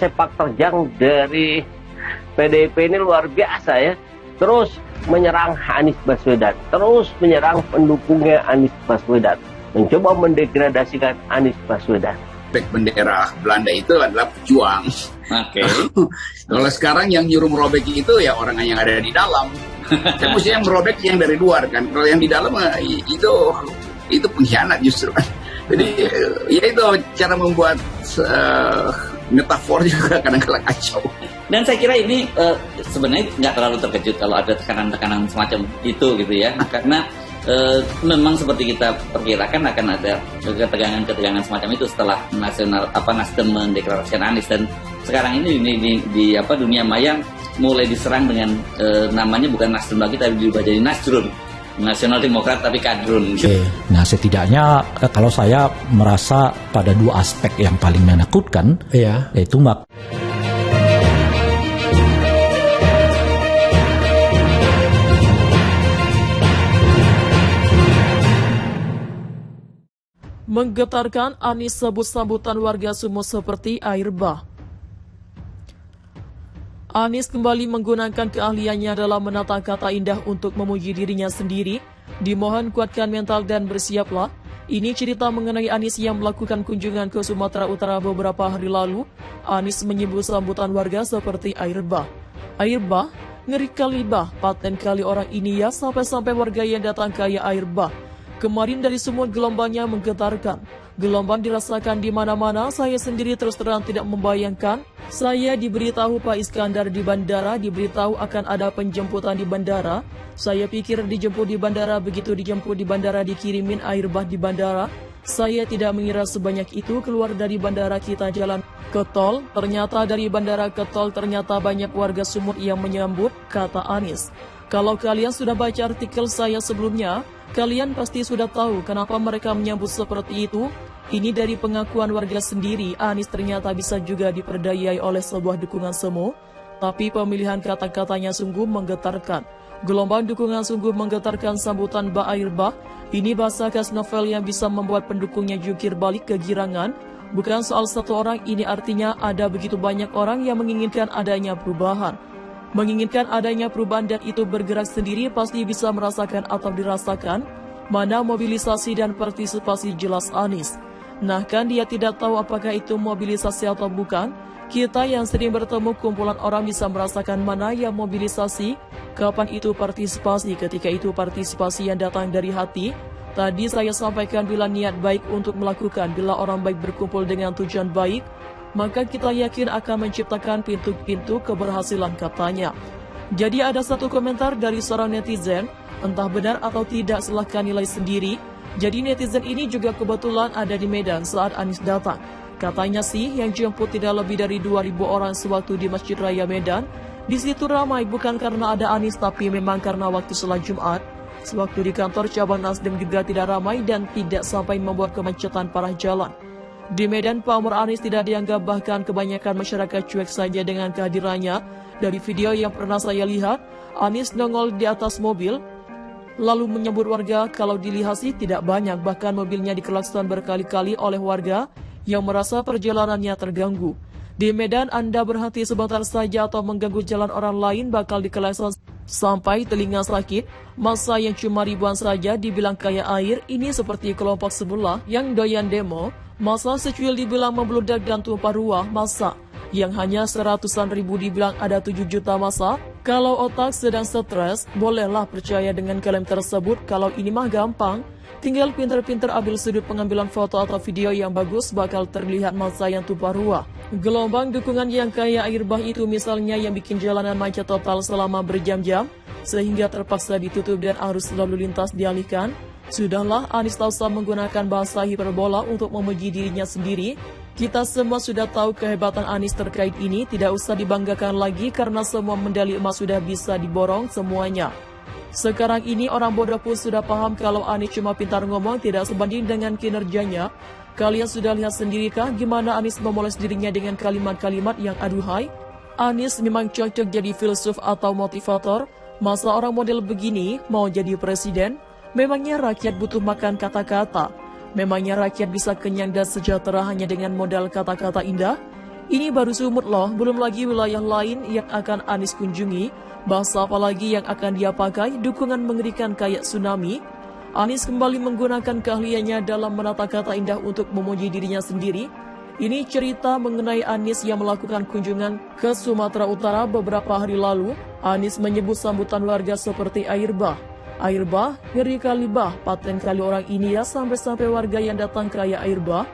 sepak terjang dari PDIP ini luar biasa ya. Terus menyerang Anies Baswedan, terus menyerang pendukungnya Anies Baswedan, mencoba mendegradasikan Anies Baswedan. Bendera Belanda itu adalah pejuang. Oke. Kalau sekarang yang nyuruh merobek itu ya orang yang ada di dalam. Kan mesti yang merobek yang dari luar kan. Kalau yang di dalam itu pengkhianat justru kan. Jadi ya itu cara membuat metafor juga kadang-kadang kacau. Dan saya kira ini sebenarnya nggak terlalu terkejut kalau ada tekanan-tekanan semacam itu gitu ya, karena memang seperti kita perkirakan akan ada ketegangan-ketegangan semacam itu setelah Nasdem mendeklarasikan Anies, dan sekarang ini di dunia maya mulai diserang dengan namanya bukan Nasdem lagi tapi diubah jadi Nasdrun, Nasional Demokrat tapi kadrun. Oke. Nah, setidaknya kalau saya merasa pada dua aspek yang paling menakutkan, yaitu menggetarkan, Anies sebut sambutan warga Sumo seperti air bah. Anies kembali menggunakan keahliannya dalam menata kata indah untuk memuji dirinya sendiri. Dimohon kuatkan mental dan bersiaplah. Ini cerita mengenai Anies yang melakukan kunjungan ke Sumatera Utara beberapa hari lalu. Anies menyebut sambutan warga seperti air bah. Air bah, ngeri kali bah, paten kali orang ini ya, sampai-sampai warga yang datang kayak air bah. Kemarin dari semua gelombangnya menggetarkan. Gelombang dirasakan di mana-mana, saya sendiri terus terang tidak membayangkan. Saya diberitahu Pak Iskandar di bandara, diberitahu akan ada penjemputan di bandara. Saya pikir dijemput di bandara, begitu dijemput di bandara dikirimin air bah di bandara. Saya tidak mengira sebanyak itu. Keluar dari bandara kita jalan ke tol, ternyata dari bandara ke tol ternyata banyak warga Sumut yang menyambut, kata Anies. Kalau kalian sudah baca artikel saya sebelumnya, kalian pasti sudah tahu kenapa mereka menyambut seperti itu. Ini dari pengakuan warga sendiri, Anies ternyata bisa juga diperdayai oleh sebuah dukungan semu. Tapi pemilihan kata-katanya sungguh menggetarkan. Gelombang dukungan sungguh menggetarkan sambutan Ba Air Bah. Ini bahasa khas novel yang bisa membuat pendukungnya jungkir balik kegirangan. Bukan soal satu orang, ini artinya ada begitu banyak orang yang menginginkan adanya perubahan. Menginginkan adanya perubahan dan itu bergerak sendiri pasti bisa merasakan atau dirasakan. Mana mobilisasi dan partisipasi jelas Anies. Nah kan dia tidak tahu apakah itu mobilisasi atau bukan. Kita yang sering bertemu kumpulan orang bisa merasakan mana yang mobilisasi, kapan itu partisipasi, ketika itu partisipasi yang datang dari hati. Tadi saya sampaikan bila niat baik untuk melakukan, bila orang baik berkumpul dengan tujuan baik, maka kita yakin akan menciptakan pintu-pintu keberhasilan, katanya. Jadi ada satu komentar dari seorang netizen, entah benar atau tidak silahkan nilai sendiri. Jadi netizen ini juga kebetulan ada di Medan saat Anies datang. Katanya sih yang jemput tidak lebih dari 2.000 orang sewaktu di Masjid Raya Medan. Di situ ramai bukan karena ada Anies tapi memang karena waktu sholat Jumat. Sewaktu di kantor cabang Nasdem juga tidak ramai dan tidak sampai membuat kemacetan parah jalan. Di Medan, pamor Anies tidak dianggap, bahkan kebanyakan masyarakat cuek saja dengan kehadirannya. Dari video yang pernah saya lihat, Anies nongol di atas mobil, lalu menyebut warga. Kalau dilihat sih tidak banyak, bahkan mobilnya dikelakson berkali-kali oleh warga yang merasa perjalanannya terganggu. Di Medan, Anda berhenti sebentar saja atau mengganggu jalan orang lain bakal dikelakson sampai telinga sakit. Masa yang cuma ribuan saja dibilang kayak air, ini seperti kelompok sebelah yang doyan demo. Masa secuil dibilang membludak dan tumpah ruah, masa yang hanya seratusan ribu dibilang ada 7 juta masa. Kalau otak sedang stres, bolehlah percaya dengan klaim tersebut. Kalau ini mah gampang, tinggal pinter-pinter ambil sudut pengambilan foto atau video yang bagus, bakal terlihat masa yang tumpah ruah. Gelombang dukungan yang kayak air bah itu misalnya yang bikin jalanan macet total selama berjam-jam, sehingga terpaksa ditutup dan arus lalu lintas dialihkan. Sudahlah, Anies tak usah menggunakan bahasa hiperbola untuk memuji dirinya sendiri. Kita semua sudah tahu kehebatan Anies terkait ini, tidak usah dibanggakan lagi karena semua medali emas sudah bisa diborong semuanya. Sekarang ini orang bodoh pun sudah paham kalau Anies cuma pintar ngomong, tidak sebanding dengan kinerjanya. Kalian sudah lihat sendirikah gimana Anies memoles dirinya dengan kalimat-kalimat yang aduhai? Anies memang cocok jadi filsuf atau motivator. Masa orang model begini mau jadi presiden? Memangnya rakyat butuh makan kata-kata? Memangnya rakyat bisa kenyang dan sejahtera hanya dengan modal kata-kata indah? Ini baru Sumut loh, belum lagi wilayah lain yang akan Anies kunjungi. Bahasa apalagi yang akan dia pakai, dukungan mengerikan kayak tsunami. Anies kembali menggunakan keahliannya dalam menata kata indah untuk memuji dirinya sendiri. Ini cerita mengenai Anies yang melakukan kunjungan ke Sumatera Utara beberapa hari lalu. Anies menyebut sambutan warga seperti air bah. Air bah, ngeri kali bah, paten kali orang ini ya, sampai-sampai warga yang datang kayak air bah.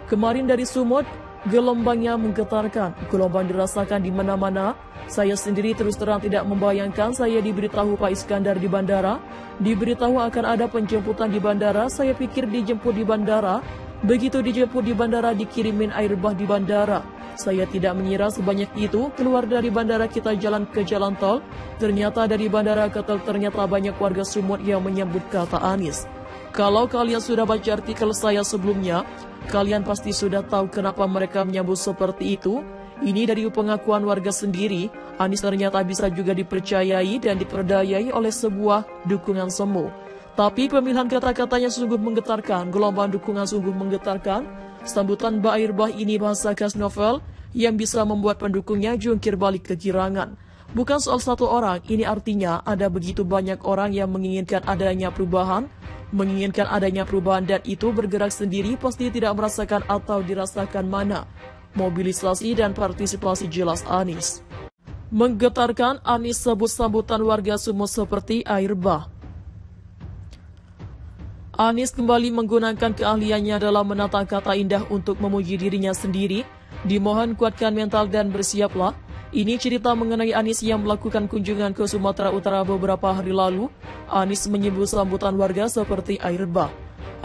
Kemarin dari Sumut, gelombangnya menggetarkan, gelombang dirasakan di mana-mana. Saya sendiri terus terang tidak membayangkan saya diberitahu Pak Iskandar di bandara. Diberitahu akan ada penjemputan di bandara, saya pikir dijemput di bandara. Begitu dijemput di bandara, dikirimin air bah di bandara. Saya tidak mengira sebanyak itu. Keluar dari bandara kita jalan ke jalan tol. Ternyata dari bandara ke tol ternyata banyak warga Sumut yang menyambut kata Anies. Kalau kalian sudah baca artikel saya sebelumnya, kalian pasti sudah tahu kenapa mereka menyambut seperti itu. Ini dari pengakuan warga sendiri, Anies ternyata bisa juga dipercayai dan diperdayai oleh sebuah dukungan semu. Tapi pemilihan kata-katanya sungguh menggetarkan, gelombang dukungan sungguh menggetarkan. Sambutan Bair Bah ini bahasa khas novel yang bisa membuat pendukungnya jungkir balik kegirangan. Bukan soal satu orang, ini artinya ada begitu banyak orang yang menginginkan adanya perubahan, dan itu bergerak sendiri pasti tidak merasakan atau dirasakan mana. Mobilisasi dan partisipasi jelas Anies. Menggetarkan, Anies sebut sambutan warga Sumut seperti air bah. Anies kembali menggunakan keahliannya dalam menata kata indah untuk memuji dirinya sendiri. Dimohon kuatkan mental dan bersiaplah. Ini cerita mengenai Anies yang melakukan kunjungan ke Sumatera Utara beberapa hari lalu. Anies menyebut sambutan warga seperti air bah.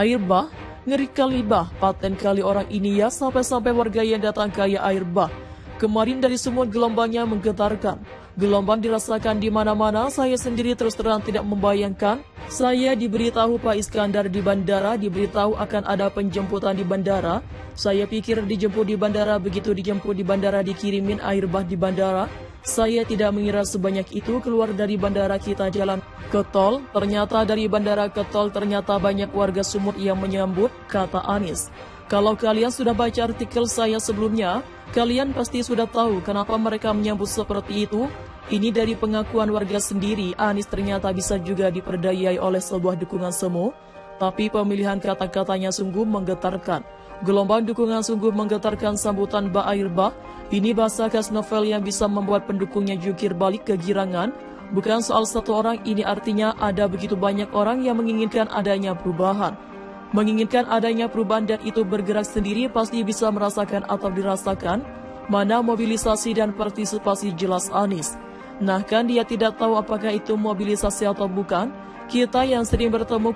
Air bah, ngeri kali bah, paten kali orang ini ya, sampai-sampai warga yang datang kayak air bah. Kemarin dari Sumut gelombangnya menggetarkan. Gelombang dirasakan di mana-mana, saya sendiri terus terang tidak membayangkan. Saya diberitahu Pak Iskandar di bandara, diberitahu akan ada penjemputan di bandara. Saya pikir dijemput di bandara, begitu dijemput di bandara dikirimin air bah di bandara. Saya tidak mengira sebanyak itu. Keluar dari bandara kita jalan ke tol. Ternyata dari bandara ke tol ternyata banyak warga Sumut yang menyambut kata Anies. Kalau kalian sudah baca artikel saya sebelumnya, kalian pasti sudah tahu kenapa mereka menyambut seperti itu. Ini dari pengakuan warga sendiri, Anies ternyata bisa juga diperdayai oleh sebuah dukungan semu. Tapi pemilihan kata-katanya sungguh menggetarkan. Gelombang dukungan sungguh menggetarkan sambutan Bair Bah. Ini bahasa khas novel yang bisa membuat pendukungnya jungkir balik kegirangan. Bukan soal satu orang, ini artinya ada begitu banyak orang yang menginginkan adanya perubahan. Menginginkan adanya perubahan dan itu bergerak sendiri pasti bisa merasakan atau dirasakan. Mana mobilisasi dan partisipasi jelas Anies. Nah kan dia tidak tahu apakah itu mobilisasi atau bukan. Kita yang sering bertemu